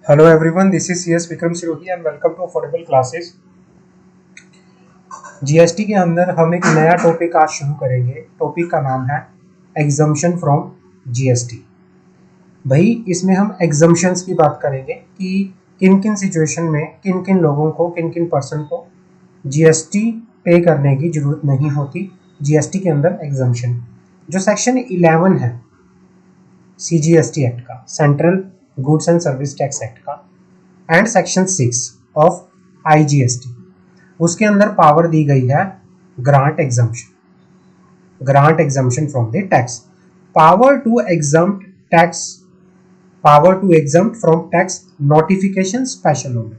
Hello everyone, this is CS Vikram Sirohi and welcome to Affordable Classes। GST के अंदर हम एक नया टॉपिक आज शुरू करेंगे। टॉपिक का नाम है एग्जम्पशन फ्रॉम जीएसटी। भाई इसमें हम एग्जम्पशंस की बात करेंगे कि किन किन सिचुएशन में किन किन लोगों को किन किन पर्सन को जीएसटी पे करने की ज़रूरत नहीं होती। जीएसटी के अंदर एग्जम्पशन जो सेक्शन 11 है सीजीएसटी एक्ट का, central goods and service tax act का, एंड सेक्शन 6 ऑफ आईजीएसटी, उसके अंदर पावर दी गई है grant exemption from the tax, power to exempt from tax notification special order.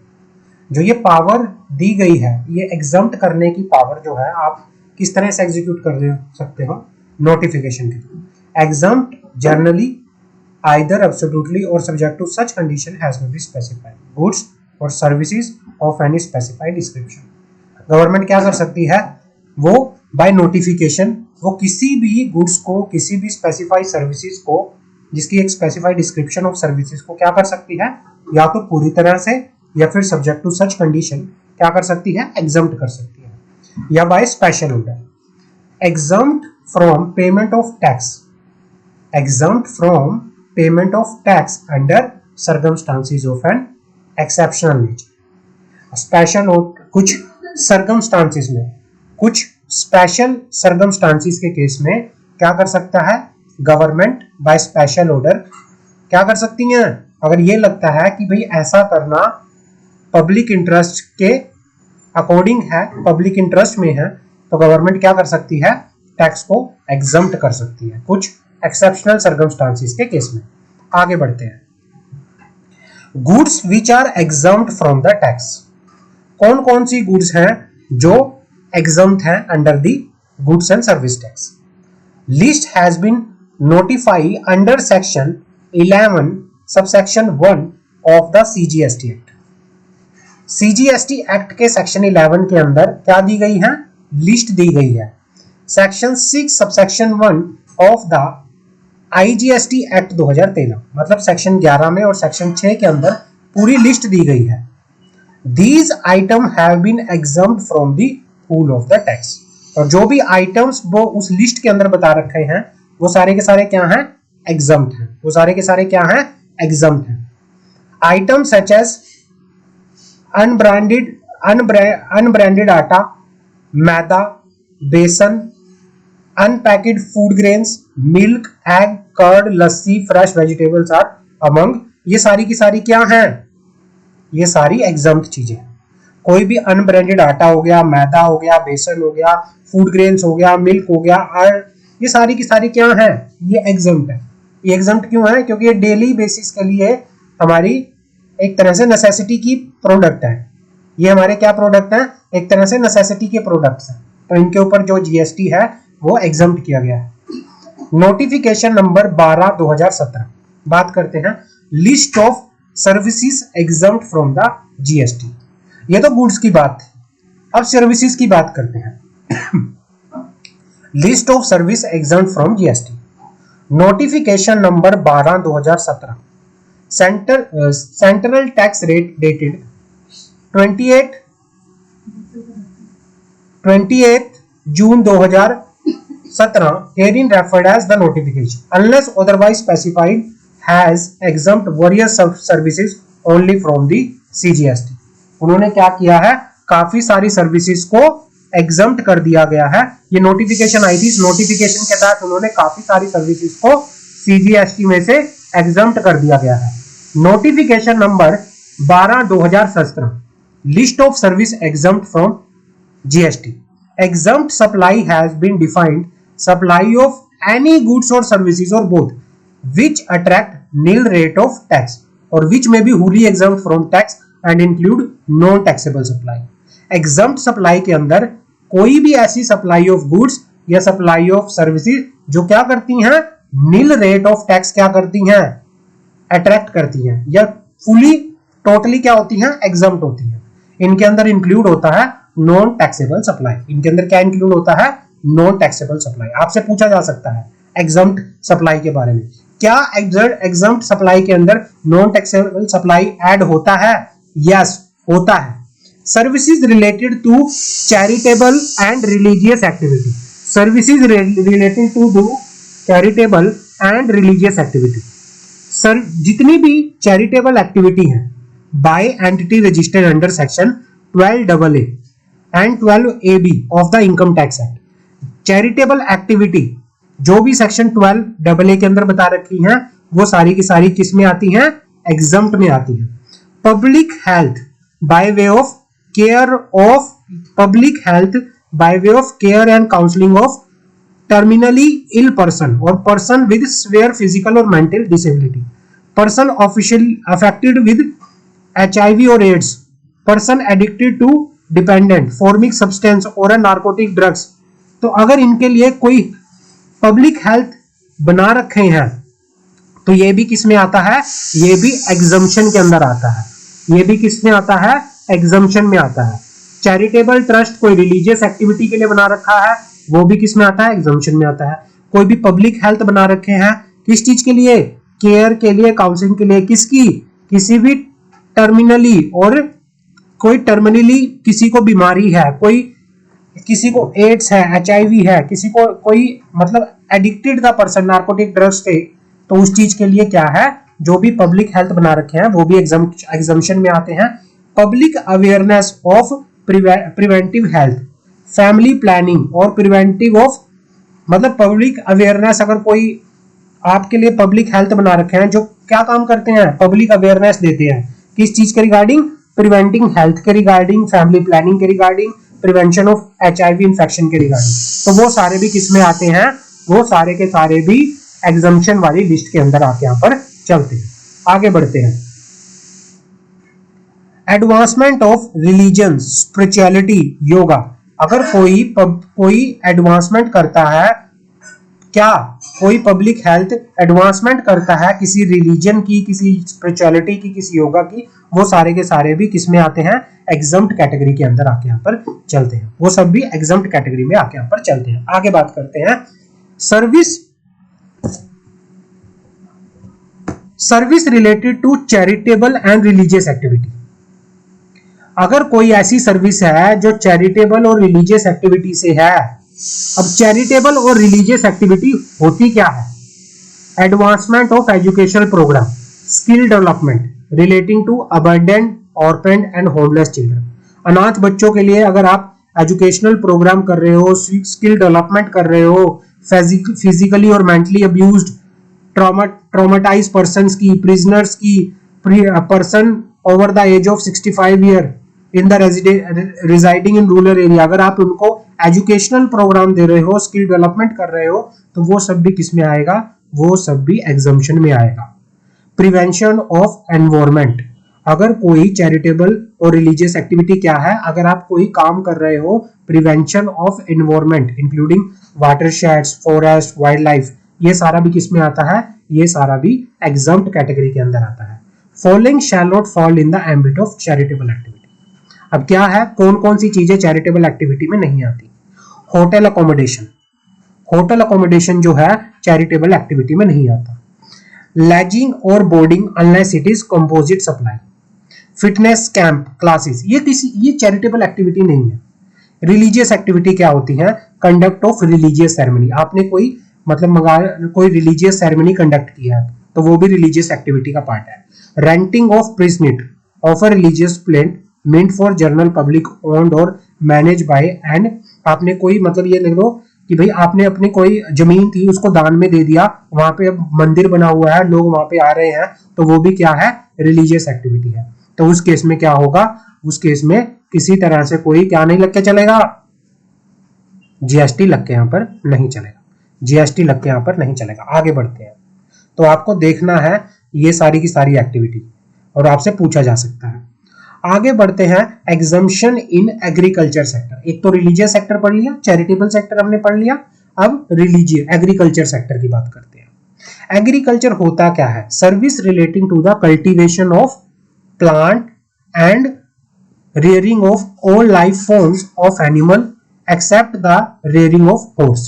जो ये पावर दी गई है, ये एग्जम्प्ट करने की पावर जो है आप किस तरह से एग्जीक्यूट कर सकते हो? नोटिफिकेशन के through. Exempt generally either absolutely or subject to such condition has to be specified goods or services of any specified description। Government क्या कर सकती है? वो बाय नोटिफिकेशन वो किसी भी गुड्स को, किसी भी स्पेसिफाइड सर्विसेज को जिसकी एक स्पेसिफाइड डिस्क्रिप्शन ऑफ सर्विसेज को क्या कर सकती है? या तो पूरी तरह से या फिर सब्जेक्ट टू सच कंडीशन क्या कर सकती है? एग्जम्प्ट कर सकती है, या by special order. Exempt from payment of tax, exempt from payment of tax under circumstances of an exceptional nature. Special कुछ सर्कमस्टांसिस में, कुछ स्पेशल सर्कमस्टांसिस के केस में क्या कर सकता है? गवर्नमेंट बाय स्पेशल ऑर्डर क्या कर सकती है? अगर ये लगता है कि भाई ऐसा करना पब्लिक इंटरेस्ट के अकॉर्डिंग है, पब्लिक इंटरेस्ट में है, तो गवर्नमेंट क्या कर सकती है? टैक्स को एग्जम्प्ट कर सकती है कुछ एक्सेप्शनल सर्कमस्टांसिस के केस में। आगे बढ़ते हैं। Goods which are exempt from the tax. कौन कौन सी गुड्स हैं जो एग्जम्प्ट हैं under the goods and service tax? List has been notified under section 11 subsection 1 of the CGST act. CGST act के सेक्शन 11 के अंदर क्या दी गई है? लिस्ट दी गई है। Section 6 subsection 1 of the IGST act 2013, मतलब सेक्शन 11 में और सेक्शन 6 के अंदर पूरी लिस्ट दी गई है। These item have been exempt from the pool of the tax. और जो भी आइटम्स वो उस लिस्ट के अंदर बता रखे हैं वो सारे के सारे क्या हैं? एग्जम्प्ट हैं। वो सारे के सारे क्या हैं? एग्जम्प्ट हैं। Item such as unbranded atta, maida, besan, unpacked food grains, milk, egg, curd, lassi, fresh vegetables are among. ये सारी की सारी क्या हैं? ये सारी एग्जम्प्ट चीजें। कोई भी अनब्रांडेड आटा हो गया, मैदा हो गया, बेसन हो गया, फूड ग्रेन्स हो गया, मिल्क हो गया, और ये सारी की सारी क्या हैं? ये एग्जम्प्ट है। ये एग्जम्प्ट क्यों है? क्योंकि ये डेली बेसिस के लिए हमारी एक तरह से नेसेसिटी की प्रोडक्ट है। ये हमारे क्या प्रोडक्ट है? एक तरह से नेसेसिटी के प्रोडक्ट्स हैं, तो इनके ऊपर जो जीएसटी है वो एग्जम्प्ट किया गया है। Notification number 12/2017। बात करते हैं list of services exempt from the GST. ये तो गुड्स की बात थी, अब सर्विसेज की बात करते हैं। List of service exempt from GST. Notification number 12/2017, central tax rate dated 28 June 2017 herein referred as the notification unless otherwise specified has exempt various services only from the CGST। उन्होंने क्या किया है? काफी सारी सर्विसेज को एग्जम्प्ट कर दिया गया है। ये नोटिफिकेशन आई थी, इस नोटिफिकेशन के तहत उन्होंने काफी सारी सर्विसेज को सीजीएसटी में से एग्जम्प्ट कर दिया गया है। Notification number 12/2017, list of service exempt from GST. Exempt supply has been defined supply of any goods or services or both which attract nil rate of tax or which may be wholly exempt from tax and include non-taxable supply। Exempt supply के अंदर कोई भी ऐसी supply of goods या supply of services जो क्या करती हैं? nil rate of tax क्या करती हैं? attract करती हैं, या fully totally क्या होती हैं? exempt होती हैं। इनके अंदर इंक्लूड होता है नॉन टैक्सेबल सप्लाई। इनके अंदर क्या इंक्लूड होता है? Non taxable supply. आपसे पूछा जा सकता है एग्जम्प्ट सप्लाई के बारे में, क्या एग्जम्प्ट सप्लाई के अंदर नॉन टैक्सेबल सप्लाई ऐड होता है? यस, होता है। Services related to charitable and religious activity, services related to charitable and religious activity, sir जितनी भी चैरिटेबल एक्टिविटी है by entity registered under section 12AA and 12AB of the income tax act, charitable activity जो भी section 12AA के अंदर बता रखी हैं वो सारी की सारी किस में आती हैं? एग्जम्प्ट में आती हैं। Public health by way of care and counselling of terminally ill person और पर्सन विद severe फिजिकल और mental disability, person officially affected with HIV और AIDS, person addicted to dependent formic substance और narcotic drugs. तो अगर इनके लिए कोई public health बना रखे हैं तो ये भी किस में आता है? ये भी एग्जम्पशन के अंदर आता है। ये भी किस में आता है? एग्जम्पशन में आता है। चैरिटेबल ट्रस्ट कोई रिलीजियस एक्टिविटी के लिए बना रखा है, वो भी किस में आता है? एग्जम्पशन में आता है। कोई भी पब्लिक हेल्थ बना रखे हैं किस चीज के लिए? केयर के लिए, काउंसलिंग के लिए, किसकी? किसी भी टर्मिनली और कोई टर्मिनली किसी को बीमारी है, कोई किसी को एड्स है, HIV है, किसी को कोई मतलब एडिक्टेड का पर्सन नार्कोटिक ड्रग्स से, तो उस चीज के लिए क्या है? जो भी पब्लिक हेल्थ बना रखे हैं वो भी एग्जम्पशन में आते हैं। Public awareness of preventive health, family planning और प्रिवेंटिव ऑफ मतलब पब्लिक अवेयरनेस, अगर कोई आपके लिए पब्लिक हेल्थ बना रखे हैं जो क्या काम करते हैं? पब्लिक अवेयरनेस देते हैं किस चीज के रिगार्डिंग? प्रिवेंटिंग हेल्थ के रिगार्डिंग, फैमिली प्लानिंग के regarding, prevention of HIV infection के रिगार्डिंग। तो वो सारे भी किस में आते हैं? वो सारे के सारे भी एग्जम्पशन वाली लिस्ट के अंदर आके यहाँ पर चलते हैं। आगे बढ़ते हैं। Advancement of religion, spirituality, yoga. अगर कोई एडवांसमेंट करता है, क्या कोई पब्लिक हेल्थ एडवांसमेंट करता है किसी रिलीजन की, किसी स्पिरिचुअलिटी की, किसी योगा की, वो सारे के सारे भी किस में आते हैं? एग्जम्प्ट कैटेगरी के अंदर आके यहाँ पर चलते हैं। वो सब भी एग्जम्प्ट कैटेगरी में आके यहाँ पर चलते हैं। आगे बात करते हैं service related to charitable and religious activity. अगर कोई ऐसी सर्विस है जो चैरिटेबल और रिलीजियस एक्टिविटी से है, अब चैरिटेबल और रिलीजियस एक्टिविटी होती क्या है? Advancement of educational program, skill development relating to abundant orphan and homeless children. अनाथ बच्चों के लिए अगर आप एजुकेशनल प्रोग्राम कर रहे हो, स्किल डेवलपमेंट कर रहे हो, फिजिकली और मेंटली अब्यूज्ड ट्रॉमेटाइज पर्संस की, प्रिजनर्स की, person over the age of 65 year in the residing in rural area, अगर आप उनको एजुकेशनल प्रोग्राम दे रहे हो, स्किल डेवलपमेंट कर रहे हो, तो वो सब भी किस में आएगा? वो सब भी एग्जम्पशन में आएगा। प्रिवेंशन ऑफ एनवायरमेंट, अगर कोई चैरिटेबल और रिलीजियस एक्टिविटी क्या है? अगर आप कोई काम कर रहे हो prevention of environment including watersheds, forest, wildlife, ये सारा भी किस में आता है? ये सारा भी एग्जम्प्ट कैटेगरी के अंदर आता है। Following shall not fall in the ambit of charitable activity. अब क्या है? कौन कौन सी चीजें चैरिटेबल एक्टिविटी में नहीं आती? होटल अकोमोडेशन, होटल अकोमोडेशन जो है चैरिटेबल एक्टिविटी में नहीं आता। लॉजिंग और boarding unless it is composite supply. Fitness camp classes, ये चैरिटेबल एक्टिविटी नहीं है। रिलीजियस एक्टिविटी क्या होती है? कंडक्ट ऑफ रिलीजियस सेरेमनी, आपने कोई मतलब कोई रिलीजियस सेरेमनी कंडक्ट किया है तो वो भी रिलीजियस एक्टिविटी का पार्ट है। Renting of precincts of a religious place meant for general public owned और मैनेज बाय एंड, आपने कोई मतलब ये लिख लो कि भाई आपने अपनी कोई जमीन थी उसको दान में दे दिया, वहां पे अब मंदिर बना हुआ है, लोग वहां पे आ रहे हैं, तो वो भी क्या है? रिलीजियस एक्टिविटी है। तो उस केस में क्या होगा? उस केस में किसी तरह से कोई क्या नहीं लग के चलेगा? GST लग के यहाँ पर नहीं चलेगा, GST लग के यहाँ पर नहीं चलेगा। आगे बढ़ते हैं। तो आपको देखना है ये सारी की सारी एक्टिविटी और आपसे पूछा जा सकता है। आगे बढ़ते हैं। एग्जम्पशन इन एग्रीकल्चर सेक्टर, एक तो रिलीजियस सेक्टर पढ़ लिया, चैरिटेबल सेक्टर हमने पढ़ लिया, अब एग्रीकल्चर सेक्टर की बात करते हैं। एग्रीकल्चर होता क्या है? Service relating to the cultivation of plant and rearing of all life forms of animal except the rearing of horse।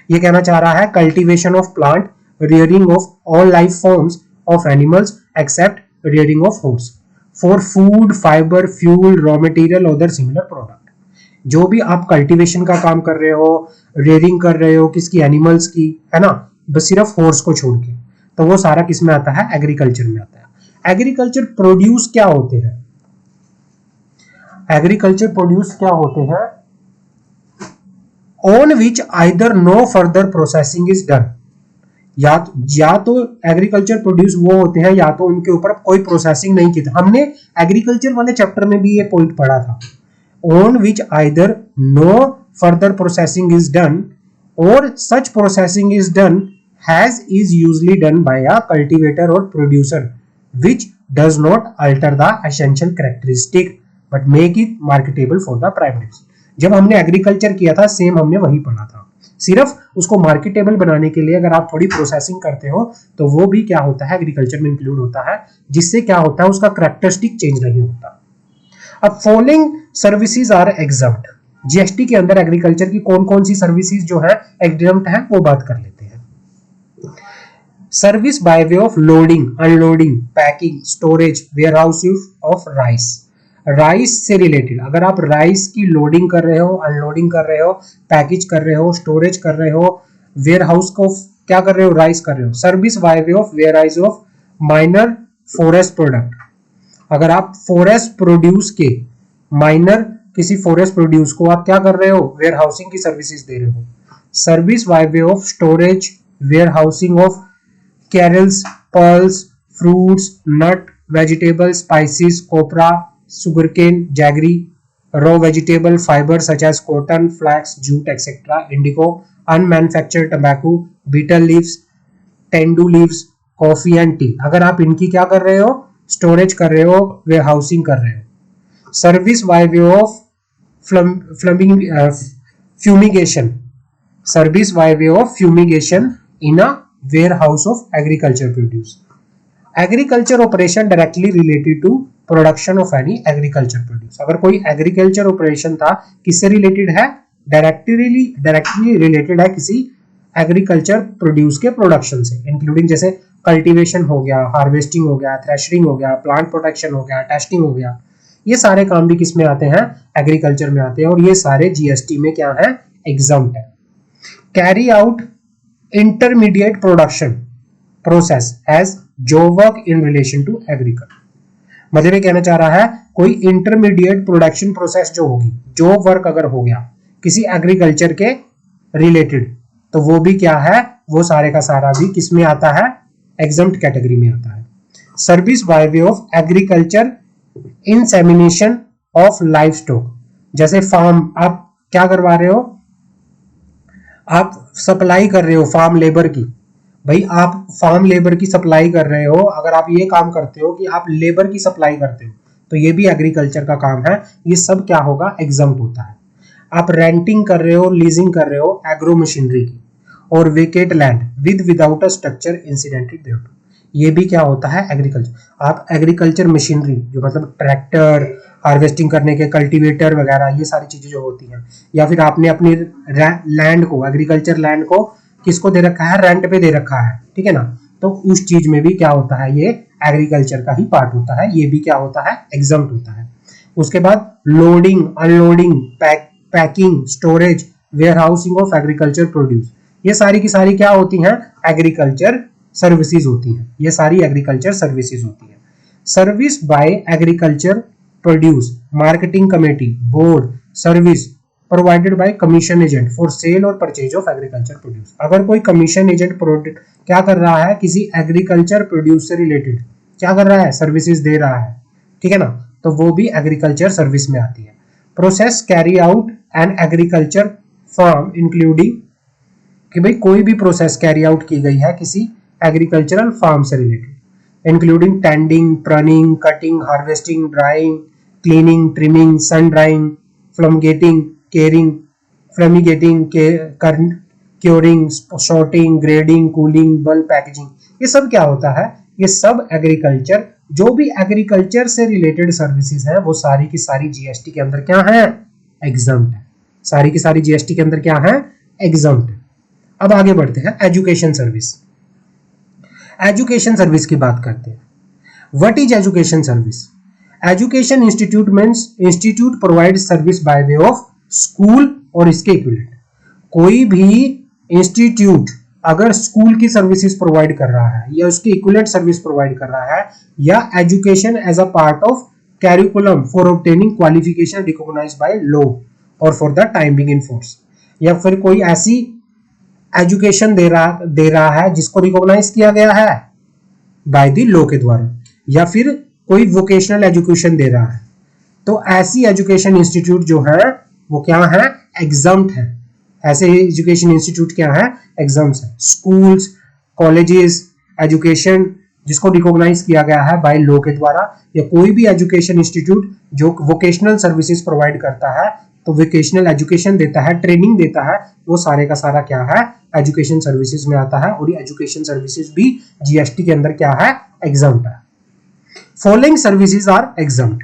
ये कहना चाह रहा है cultivation of plant, rearing of all life forms of animals except rearing of horse for food, fiber, fuel, raw material, other similar product। जो भी आप cultivation का काम कर रहे हो, रेयरिंग कर रहे हो किसकी, एनिमल्स की, है ना, बस सिर्फ हॉर्स को छोड़ के, तो वो सारा किस में आता है, एग्रीकल्चर में आता है। एग्रीकल्चर प्रोड्यूस क्या होते हैं, एग्रीकल्चर प्रोड्यूस क्या होते हैं, on which either no further processing is done, या तो एग्रीकल्चर प्रोड्यूस वो होते हैं या तो उनके ऊपर कोई प्रोसेसिंग नहीं की थी। हमने एग्रीकल्चर वाले चैप्टर में भी ये पॉइंट पढ़ा था, on which either no further processing is done और such processing is done has is usually done by a cultivator और producer which does not alter the essential characteristic but make it marketable for the primaries। जब हमने agriculture किया था same हमने वही पढ़ा था, सिर्फ उसको मार्केटेबल बनाने के लिए अगर आप थोड़ी प्रोसेसिंग करते हो तो वो भी क्या होता है, एग्रीकल्चर में इंक्लूड होता है, जिससे क्या होता है, उसका कैरेक्टरिस्टिक चेंज नहीं होता। अब following services are exempt, GST के अंदर एग्रीकल्चर की कौन कौन सी सर्विसेज जो है एग्जम्प्ट है वो बात कर लेते हैं। Service by way of loading, unloading, packing, storage, warehousing of rice, rice से रिलेटेड अगर आप राइस की लोडिंग कर रहे हो, अनलोडिंग कर रहे हो, पैकेज कर रहे हो, स्टोरेज कर रहे हो, वेयरहाउस को क्या कर रहे हो, राइस कर रहे हो। Service by way of warehouse of minor forest product, अगर आप फॉरेस्ट प्रोड्यूस के माइनर किसी फॉरेस्ट प्रोड्यूस को आप क्या कर रहे हो, वेयरहाउसिंग की सर्विसेज दे रहे हो। Service by way of storage, warehousing of cereals, pulses, fruits, nut, vegetable, spices, copra, sugarcane, jaggery, raw vegetable, fibre such as cotton, flax, jute etcetera, indigo, unmanufactured tobacco, betel leaves, tendu leaves, coffee and tea, अगर आप इनकी क्या कर रहे हो, storage कर रहे हो, वेयरहाउसिंग कर रहे हो। Service by way of fumigation, service by way of fumigation in a warehouse of agriculture produce, agriculture operation directly related to production of any agriculture produce, अगर कोई agriculture operation था किससे रिलेटेड है, डायरेक्टली रिलेटेड है किसी agriculture produce के production से, including जैसे कल्टीवेशन हो गया, हार्वेस्टिंग हो गया, थ्रेशरिंग हो गया, प्लांट प्रोटेक्शन हो गया, टेस्टिंग हो गया, ये सारे काम भी किस में आते हैं, एग्रीकल्चर में आते हैं, और ये सारे जीएसटी में क्या है, एग्जम्प्ट है। Carry out intermediate production process as job work in relation to agriculture, मतलब ये कहना चाह रहा है कोई इंटरमीडिएट प्रोडक्शन प्रोसेस जो होगी, जॉब वर्क अगर हो गया किसी एग्रीकल्चर के रिलेटेड, तो वो भी क्या है, वो सारे का सारा भी किस में आता है, एग्जम्प्ट कैटेगरी में आता है। Service by way of agriculture insemination of life stock, जैसे फार्म आप क्या करवा रहे हो, आप सप्लाई कर रहे हो फार्म लेबर की, भाई आप फार्म लेबर की सप्लाई कर रहे हो, अगर आप ये काम करते हो कि आप लेबर की सप्लाई करते हो तो ये भी एग्रीकल्चर का काम है, ये सब क्या होगा, एग्जम्प्ट होता है। आप रेंटिंग कर रहे हो, लीजिंग कर रहे हो एग्रो मशीनरी की, और vacant land with without a structure incidental thereto, ये भी क्या होता है, एग्रीकल्चर। आप एग्रीकल्चर मशीनरी जो मतलब ट्रैक्टर, हार्वेस्टिंग करने के कल्टीवेटर वगैरह, ये सारी चीजें जो होती हैं, या फिर आपने अपनी लैंड को, एग्रीकल्चर लैंड को किसको दे रखा है, रेंट पे दे रखा है, ठीक है ना, तो उस चीज में भी क्या होता है, ये एग्रीकल्चर का ही पार्ट होता है, ये भी क्या होता है, एग्जम्प्ट होता है। उसके बाद loading, unloading, packing, storage, warehousing of agriculture produce, ये सारी की सारी क्या होती हैं, एग्रीकल्चर सर्विसेज होती हैं, ये सारी एग्रीकल्चर सर्विसेज होती हैं। Service by agriculture produce, marketing committee, board, service provided bye commission agent for sale और परचेज ऑफ एग्रीकल्चर प्रोड्यूस, अगर कोई कमीशन एजेंट प्रोडक्ट क्या कर रहा है, किसी एग्रीकल्चर प्रोड्यूस से रिलेटेड क्या कर रहा है, सर्विसेज दे रहा है, ठीक है ना, तो वो भी एग्रीकल्चर सर्विस में आती है। Process carry out an agriculture farm including, कि भाई कोई भी प्रोसेस कैरी आउट की गई है किसी एग्रीकल्चरल फार्म से related, including tending, pruning, cutting, harvesting, drying, cleaning, trimming, sun drying, fumigating, caring, fumigating, curing, sorting, grading, cooling, bulk packaging, ये सब क्या होता है, ये सब एग्रीकल्चर, जो भी एग्रीकल्चर से रिलेटेड सर्विसेज हैं वो सारी की सारी जीएसटी के अंदर क्या है, एग्जम्प्ट है, सारी की सारी जीएसटी के अंदर क्या है, एग्जम्प्ट है। अब आगे बढ़ते हैं, एजुकेशन सर्विस। एजुकेशन सर्विस की बात करते हैं। What is education service? Education institute means institute provide service by way of school और इसके इक्विवेलेंट। कोई भी इंस्टीट्यूट अगर स्कूल की सर्विसेज प्रोवाइड कर रहा है या उसकी इक्विवेलेंट सर्विस प्रोवाइड कर रहा है, या education as a part of curriculum for obtaining qualification recognised by law और for the time being in force, या फिर कोई ऐसी एजुकेशन दे रहा है जिसको रिकॉग्नाइज किया गया है बाय द लॉ के द्वारा, या फिर कोई वोकेशनल एजुकेशन दे रहा है, तो ऐसी एजुकेशन इंस्टीट्यूट जो है वो क्या है? एग्जम्प्ट है। ऐसे एजुकेशन इंस्टीट्यूट क्या है? एग्जम्प्ट है। स्कूल्स, कॉलेजेस, एजुकेशन जिसको रिकॉग्नाइज किया गया है बाय लॉ के द्वारा, या कोई भी एजुकेशन इंस्टीट्यूट जो वोकेशनल सर्विसेज प्रोवाइड करता है, तो वोकेशनल एजुकेशन देता है, ट्रेनिंग देता है, वो सारे का सारा क्या है? एजुकेशन सर्विसेज में आता है। और ये एजुकेशन सर्विसेज भी जीएसटी के अंदर क्या है? एग्जम्प्ट है। Following services are exempt.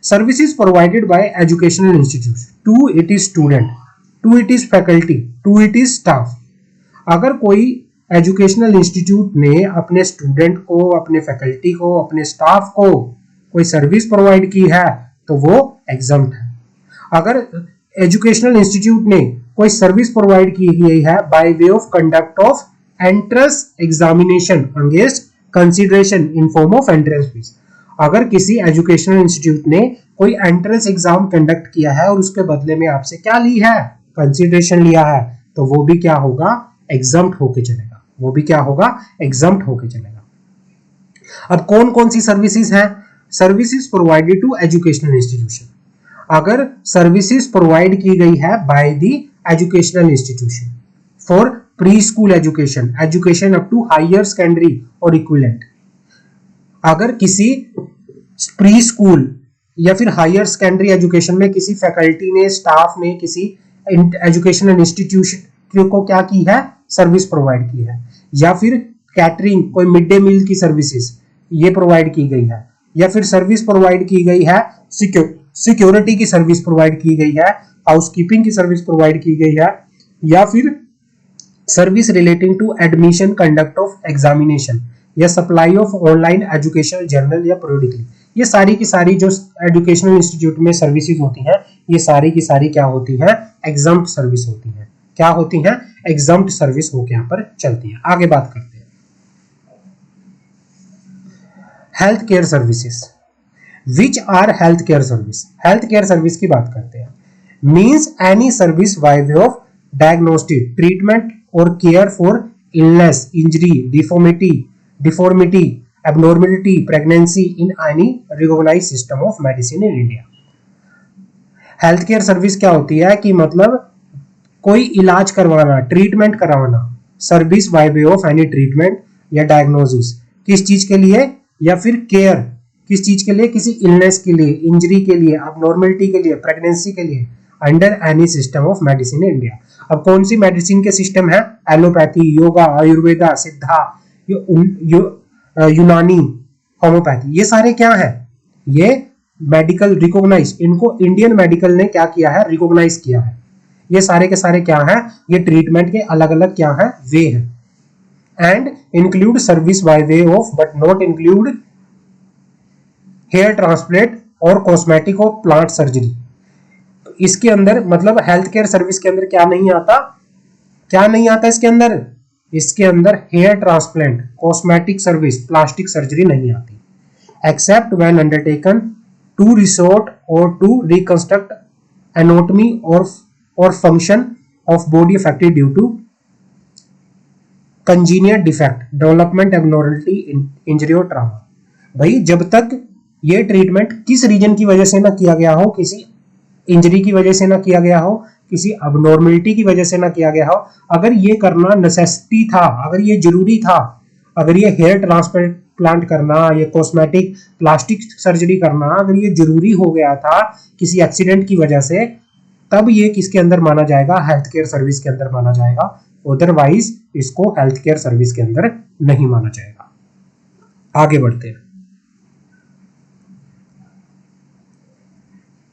Services provided by educational institutes to it is student, to it is faculty, to it is staff। अगर कोई एजुकेशनल इंस्टीट्यूट ने अपने स्टूडेंट को, अपने फैकल्टी को, अपने स्टाफ को कोई सर्विस प्रोवाइड की है तो वो एग्जम्प्ट है। अगर एजुकेशनल इंस्टीट्यूट ने कोई सर्विस प्रोवाइड की गई है bye way of conduct of entrance examination against consideration in form of entrance fees, अगर किसी एजुकेशनल इंस्टीट्यूट ने कोई एंट्रेंस एग्जाम कंडक्ट किया है और उसके बदले में आपसे क्या ली है? कंसिडरेशन लिया है, तो वो भी क्या होगा? एग्जम्प्ट होके चलेगा। वो भी क्या होगा? एग्जम्प्ट होके चलेगा। अब कौन कौन सी सर्विसेज हैं? Services provided to educational institution. अगर सर्विसेज प्रोवाइड की गई है by the educational institution for pre school education, education up to higher secondary और इक्विवेलेंट। अगर किसी प्री स्कूल या फिर हायर सेकेंडरी एजुकेशन में किसी फैकल्टी ने, स्टाफ ने किसी एजुकेशनल इंस्टीट्यूशन को क्या की है? सर्विस प्रोवाइड की है, या फिर कैटरिंग, कोई मिड डे मील की सर्विसेज ये प्रोवाइड की गई है, या फिर सर्विस प्रोवाइड की गई है सिक्योरिटी की सर्विस प्रोवाइड की गई है, हाउसकीपिंग की सर्विस प्रोवाइड की गई है, या फिर service relating to admission, conduct of examination, या supply of online educational journal या पीरियडिकली। ये सारी की सारी जो एजुकेशनल इंस्टीट्यूट में सर्विसेज होती हैं, ये सारी की सारी क्या होती हैं? एग्जम्प्ट सर्विस होती हैं। क्या होती हैं? एग्जम्प्ट सर्विस होकर यहाँ पर चलती है। आगे बात करते हैं health care services. Which are health care service? Health care service की बात करते हैं। Means any service by way of diagnostic, treatment और care for illness, injury, deformity, abnormality, pregnancy in any recognized system of medicine in India। Health care service क्या होती है कि मतलब कोई इलाज करवाना, ट्रीटमेंट करवाना, service by way of any treatment या डायग्नोसिस, किस चीज के लिए, या फिर केयर किस चीज के लिए? किसी इलनेस के लिए, इंजरी के लिए, abnormality के लिए, प्रेगनेंसी के लिए, under any system of medicine in India. अब कौन सी मेडिसिन के सिस्टम है? एलोपैथी, योगा, आयुर्वेदा, सिद्धा, यूनानी, होम्योपैथी, ये सारे क्या है? ये मेडिकल रिकॉग्नाइज, इनको इंडियन मेडिकल ने क्या किया है? रिकॉग्नाइज किया है। ये सारे के सारे क्या है? ये ट्रीटमेंट के अलग अलग क्या है? वे है। And include service by way of but not include hair transplant और कॉस्मेटिक और प्लांट सर्जरी। इसके अंदर मतलब हेल्थ केयर सर्विस के अंदर क्या नहीं आता? क्या नहीं आता इसके अंदर? इसके अंदर hair transplant, cosmetic service, plastic surgery नहीं आती, except when undertaken to resort और टू रिकंस्ट्रक्ट एनाटॉमी और function of body affected due to congenital defect, development, abnormality, injury और ट्रॉमा। भाई जब तक ये ट्रीटमेंट किस रीजन की वजह से ना किया गया हो, किसी इंजरी की वजह से ना किया गया हो, किसी अबनॉर्मलिटी की वजह से ना किया गया हो, अगर ये करना नेसेसिटी था, अगर ये जरूरी था, अगर ये हेयर ट्रांसप्लांट करना, ये कॉस्मेटिक प्लास्टिक सर्जरी करना अगर ये जरूरी हो गया था किसी एक्सीडेंट की वजह से, तब ये किसके अंदर माना जाएगा? हेल्थ केयर सर्विस के अंदर माना जाएगा। अदरवाइज इसको हेल्थ केयर सर्विस के अंदर नहीं माना जाएगा। आगे बढ़ते हैं,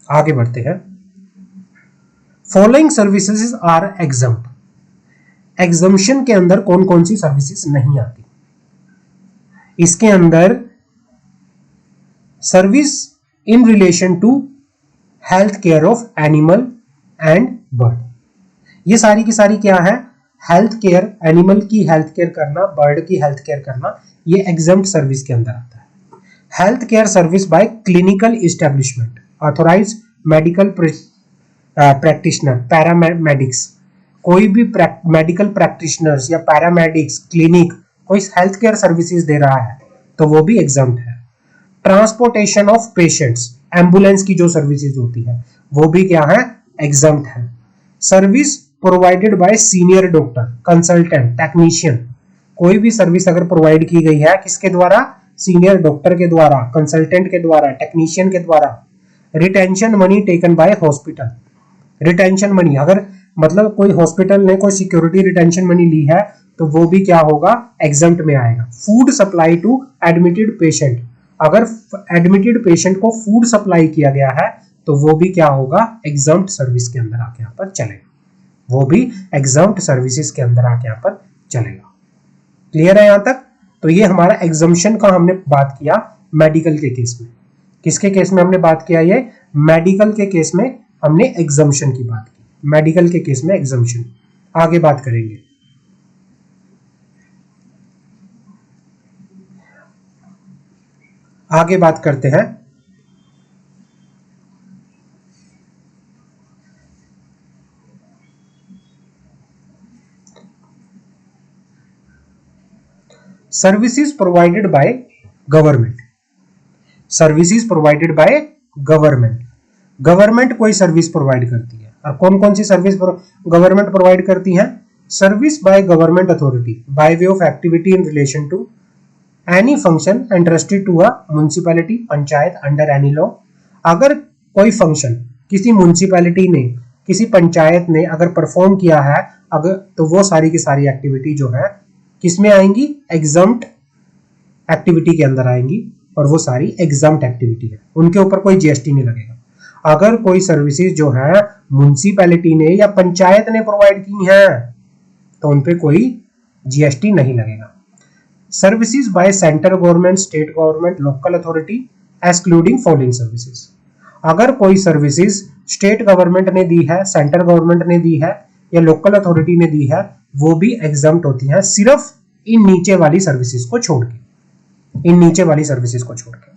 आगे बढ़ते हैं। Following services are exempt. Exemption के अंदर कौन कौन सी सर्विसेज नहीं आती? इसके अंदर service in relation to health care of animal and bird. ये सारी की सारी क्या है, हेल्थ केयर, एनिमल की हेल्थ केयर करना, बर्ड की हेल्थ केयर करना, ये एग्जम्प्ट सर्विस के अंदर आता है। Health care service by clinical establishment, authorise medical practitioner, paramedics, कोई भी मेडिकल प्रैक्टिशनर्स या पैरामेडिक्स, क्लिनिक कोई हेल्थ केयर सर्विसेज दे रहा है तो वो भी एग्जम्प्ट है। ट्रांसपोर्टेशन ऑफ पेशेंट्स, एम्बुलेंस की जो सर्विसेज होती है वो भी क्या है, एग्जम्प्ट है। Service provided bye senior doctor, consultant, technician, कोई भी सर्विस अगर प्रोवाइड की गई है किसके द्वारा, सीनियर डॉक्टर के द्वारा, कंसल्टेंट के द्वारा, टेक्नीशियन के द्वारा। Retention money taken by hospital, retention money अगर मतलब कोई हॉस्पिटल ने कोई सिक्योरिटी रिटेंशन मनी ली है तो वो भी क्या होगा, एग्जम्प्ट में आएगा। Food supply to admitted patient, अगर एडमिटेड पेशेंट को फूड सप्लाई किया गया है तो वो भी क्या होगा, एग्जम्प्ट सर्विस के अंदर आके यहाँ पर चलेगा, वो भी एग्जम्प्ट सर्विसेज के अंदर आके यहाँ पर चलेगा। क्लियर है यहाँ तक? तो ये हमारा एग्जम्पशन का हमने बात किया मेडिकल के केस में। किसके केस में हमने बात किया, ये मेडिकल के केस में हमने एग्जम्पशन की बात की, मेडिकल के केस में एग्जम्पशन। आगे बात करेंगे। आगे बात करते हैं services provided by government, services provided by government. Government कोई सर्विस प्रोवाइड करती है, और कौन कौन सी सर्विस गवर्नमेंट प्रोवाइड करती है, service by government authority by way of activity in relation to any function entrusted to a municipality, panchayat under any law. अगर कोई फंक्शन किसी म्युनिसिपैलिटी ने, किसी पंचायत ने अगर परफॉर्म किया है अगर, तो वो सारी की सारी एक्टिविटी जो है किसमें आएंगी, एग्जम्प्ट एक्टिविटी के अंदर आएंगी, और वो सारी एग्जम्प्ट एक्टिविटी है, उनके ऊपर कोई जीएसटी नहीं लगेगा। अगर कोई सर्विसेज जो है म्युनिसिपैलिटी ने या पंचायत ने प्रोवाइड की है तो उनपे कोई जीएसटी नहीं लगेगा। Services by central government, state government, local authority excluding following services. अगर कोई सर्विसेज स्टेट गवर्नमेंट ने दी है, सेंट्रल गवर्नमेंट ने दी है या लोकल अथॉरिटी ने दी है, वो भी एग्जम्प्ट होती है, सिर्फ इन नीचे वाली सर्विसेज को छोड़ के, इन नीचे वाली सर्विसेज को छोड़ के।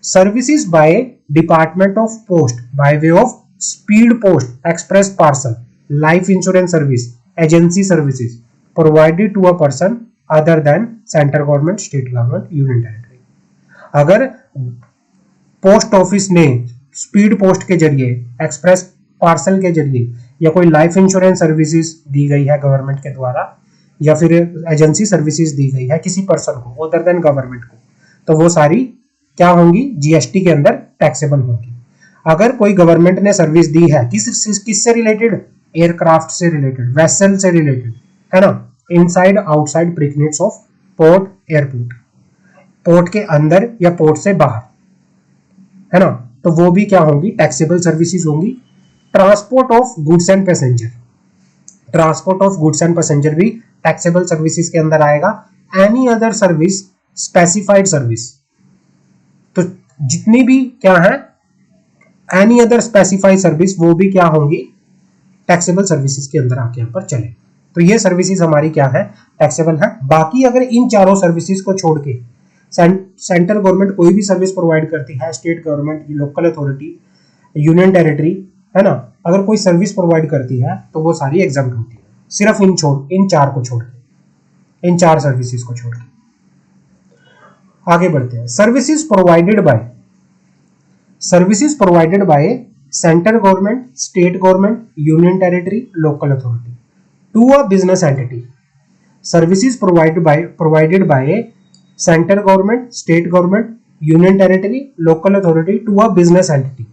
Services by department of post by way of speed post, express parcel, life insurance service, agency services provided to a person other than central government, state government, union territory. अगर post office ने speed post के जरिए, express parcel के जरिए या कोई life insurance services दी गई है गवर्नमेंट के द्वारा, या फिर एजेंसी सर्विसेज दी गई है किसी पर्सन को अदर देन गवर्नमेंट को, तो वो सारी क्या होंगी, जीएसटी के अंदर टैक्सेबल होंगी। अगर कोई गवर्नमेंट ने सर्विस दी है किससे रिलेटेड, एयरक्राफ्ट से रिलेटेड, वेसल से रिलेटेड, है ना, inside outside precincts of port, airport, port के अंदर या पोर्ट से बाहर, है ना, तो वो भी क्या होंगी, टैक्सेबल सर्विसेज होंगी। Transport of goods and passenger, transport of goods and passenger भी टैक्सेबल सर्विसेज के अंदर आएगा। Any other service, specified service, तो जितनी भी क्या है एनी अदर स्पेसिफाइड सर्विस, वो भी क्या होंगी, टैक्सेबल सर्विसेज के अंदर आके यहाँ पर चले। तो ये सर्विसेज हमारी क्या है, टैक्सेबल है। बाकी अगर इन चारों सर्विसेज को छोड़ के सेंट्रल गवर्नमेंट कोई भी सर्विस प्रोवाइड करती है, state government, local authority, union territory, है ना, अगर कोई सर्विस प्रोवाइड करती है तो वो सारी एग्जम्प्ट होती है, सिर्फ इन चार को छोड़ के, इन चार सर्विसेज को छोड़ के। आगे बढ़ते हैं। Services provided by central government, state government, union territory, local authority to a business entity. Services provided by central government, state government, union territory, local authority to a business entity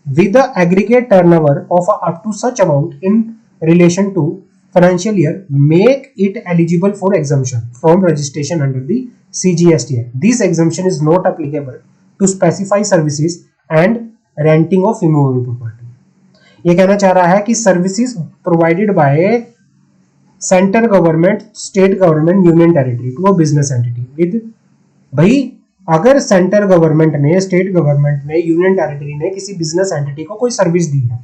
with the aggregate turnover of up to such amount in relation to financial year make it eligible for exemption from registration under the CGST Act. This exemption is not applicable to specified services and renting of immovable property. ये कहना चाह रहा है कि services provided by central government, state government, union territory to a business entity with भाई अगर central government ने, state government ने, यूनियन टेरिटरी ने किसी बिजनेस एंटिटी को कोई सर्विस दी है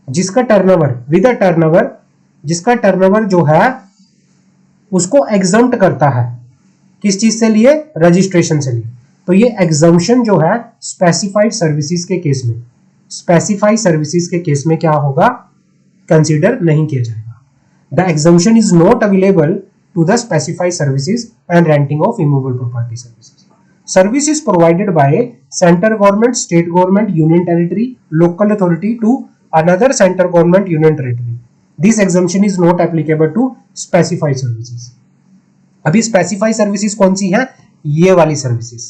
जिसका टर्नओवर विद अ टर्नओवर, जिसका टर्नओवर जो है उसको एग्जम्प्ट करता है किस चीज से लिए, रजिस्ट्रेशन से लिए, तो ये एग्जम्पशन जो है स्पेसिफाइड सर्विसेज के केस में, स्पेसिफाइड सर्विसेज के केस में क्या होगा, कंसीडर नहीं किया जाएगा। The exemption is not available to the specified services and renting of immovable property services. Services provided by central government, state government, union territory, local authority to another central government, union territory. This exemption is not applicable to specified services. अभी specified services कौन सी है, ये वाली services,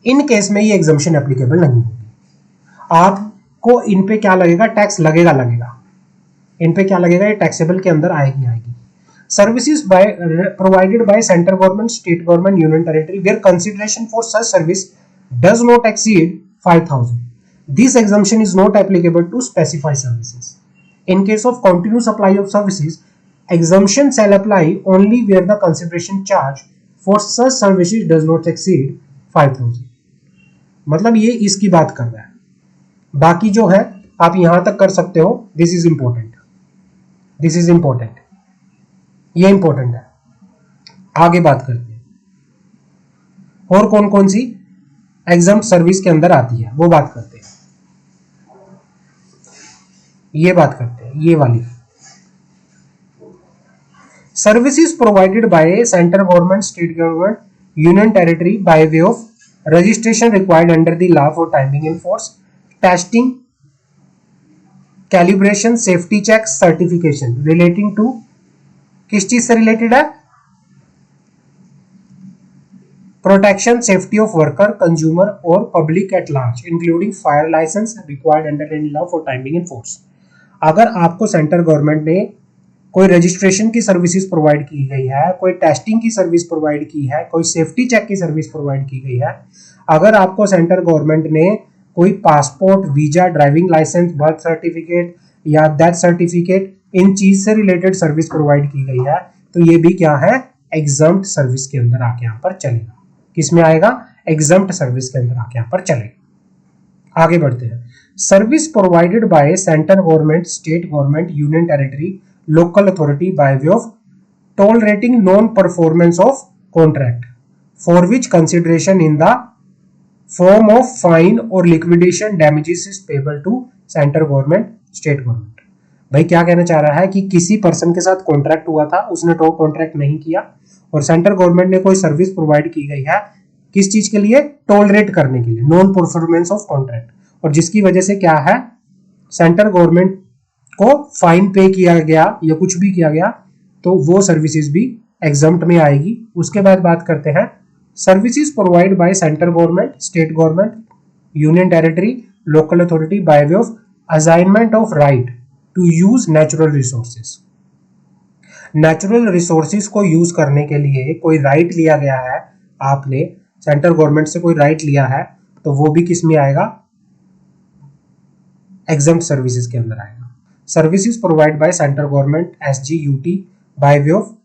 in case में ये exemption applicable नहीं होगी। आपको इन पे क्या लगेगा, टैक्स लगेगा, इन पे क्या लगेगा, ये टैक्सेबल के अंदर आएगी। Services provided by central government, state government, union territory where consideration for such service does not exceed 5,000. This exemption is not applicable to specified services. In case of continuous supply of services, exemption shall apply only where the consideration charge for such services does not exceed 5,000. मतलब ये इसकी बात कर रहा है। बाकी जो है आप यहां तक कर सकते हो। दिस इज इंपॉर्टेंट, ये इंपॉर्टेंट है। आगे बात करते हैं और कौन कौन सी एग्जम्प्ट सर्विस के अंदर आती है, वो बात करते हैं। ये बात करते हैं, ये वाली services provided by central government, state government, union territory by way of registration required under the law for timing in force, testing, calibration, safety check, certification relating to, किस चीज से रिलेटेड है, protection safety of worker, consumer और public at large, including fire licence required under any law for timing in force. अगर आपको central government ने कोई registration की सर्विसेज प्रोवाइड की गई है, कोई टेस्टिंग की सर्विस प्रोवाइड की है, कोई सेफ्टी चेक की सर्विस प्रोवाइड की गई है, अगर आपको सेंट्रल गवर्नमेंट ने कोई passport, visa, driving licence, birth certificate या डेथ सर्टिफिकेट, इन चीज से रिलेटेड सर्विस प्रोवाइड की गई है, तो ये भी क्या है, एग्जम्प्ट सर्विस के अंदर आके यहाँ पर चलेगा। किस में आएगा, एग्जम्प्ट सर्विस के अंदर आके यहाँ पर चलेगा। आगे बढ़ते हैं। Service provided by central government, state government, union territory, local authority by way of tolerating non performance of contract for which consideration in the form of fine और liquidation damages is payable to central government, state government. भाई क्या कहना चाह रहा है कि किसी person के साथ कॉन्ट्रैक्ट हुआ था, उसने टॉप कॉन्ट्रैक्ट नहीं किया और सेंट्रल गवर्नमेंट ने कोई सर्विस प्रोवाइड की गई है, किस चीज के लिए, टॉलरेट करने के लिए, नॉन परफॉर्मेंस ऑफ कॉन्ट्रैक्ट, और जिसकी वजह से क्या है, सेंट्रल गवर्नमेंट को फाइन पे किया गया या कुछ भी किया गया, तो वो सर्विसेज भी एग्जम्प्ट में आएगी। उसके बाद बात करते हैं services provide by central government, state government, union territory, local authority by way of assignment of right to use natural resources. Natural resources को यूज करने के लिए कोई राइट लिया गया है, आपने सेंट्रल गवर्नमेंट से कोई राइट लिया है, तो वो भी किस में आएगा, एग्जम्प्ट सर्विसेज के अंदर आएगा। Services provide by central government, SGUT by way of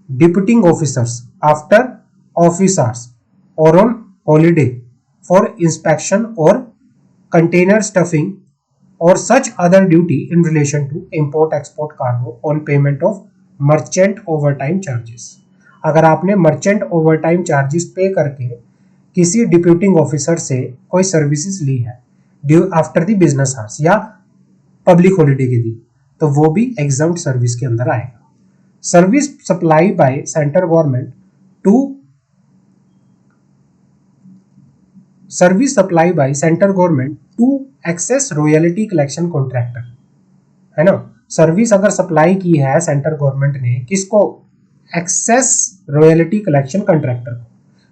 deputing officers after office hours और ऑन हॉलीडे फॉर इंस्पेक्शन और container stuffing or such other duty in relation to import export cargo on payment of merchant overtime charges। अगर आपने merchant overtime charges पे करके किसी डिप्यूटिंग officer से कोई services ली है due after the business hours या पब्लिक हॉलीडे के दिन, तो वो भी एग्जम्प्ट सर्विस के अंदर आएगा। Service supply by central government to service supply by central government to excess royalty collection contractor, है ना। सर्विस अगर सप्लाई की है सेंट्रल गवर्नमेंट ने किसको, एक्सेस रॉयल्टी कलेक्शन कॉन्ट्रैक्टर को,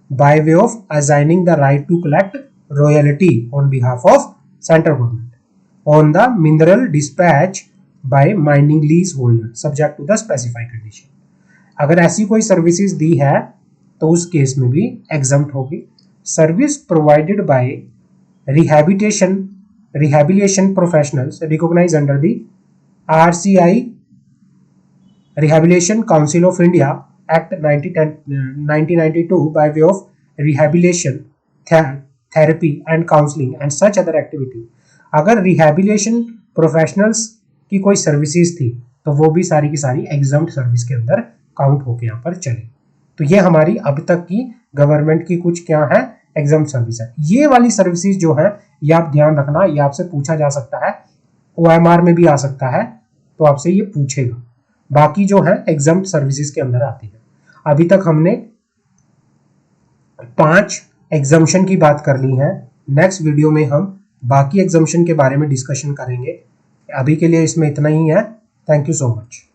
by way of assigning the right to collect royalty on behalf of central government on the mineral dispatch by mining lease holder subject to the specified condition. अगर ऐसी कोई services दी है तो उस case में भी exempt होगी। Service provided bye rehabilitation professionals recognized under the RCI Rehabilitation Council of India act 1992 bye way of rehabilitation, therapy and counselling and such other activity. अगर रिहेबिलिटेशन प्रोफेशनल्स की कोई सर्विसेज थी तो वो भी सारी की सारी एग्जम्प्ट सर्विस के अंदर काउंट होके यहाँ पर चले। तो ये हमारी अब तक की गवर्नमेंट की कुछ क्या है, एग्जम्प्ट सर्विस है। ये वाली सर्विसेज जो है ये आप ध्यान रखना, ये आपसे पूछा जा सकता है, OMR में भी आ सकता है, तो आपसे ये पूछेगा। बाकी जो है एग्जम्प्ट सर्विसेज के अंदर आती है। अभी तक हमने 5 एग्जम्पशन की बात कर ली है। नेक्स्ट वीडियो में हम बाकी एग्जम्पशन के बारे में डिस्कशन करेंगे। अभी के लिए इसमें इतना ही है। Thank you so much.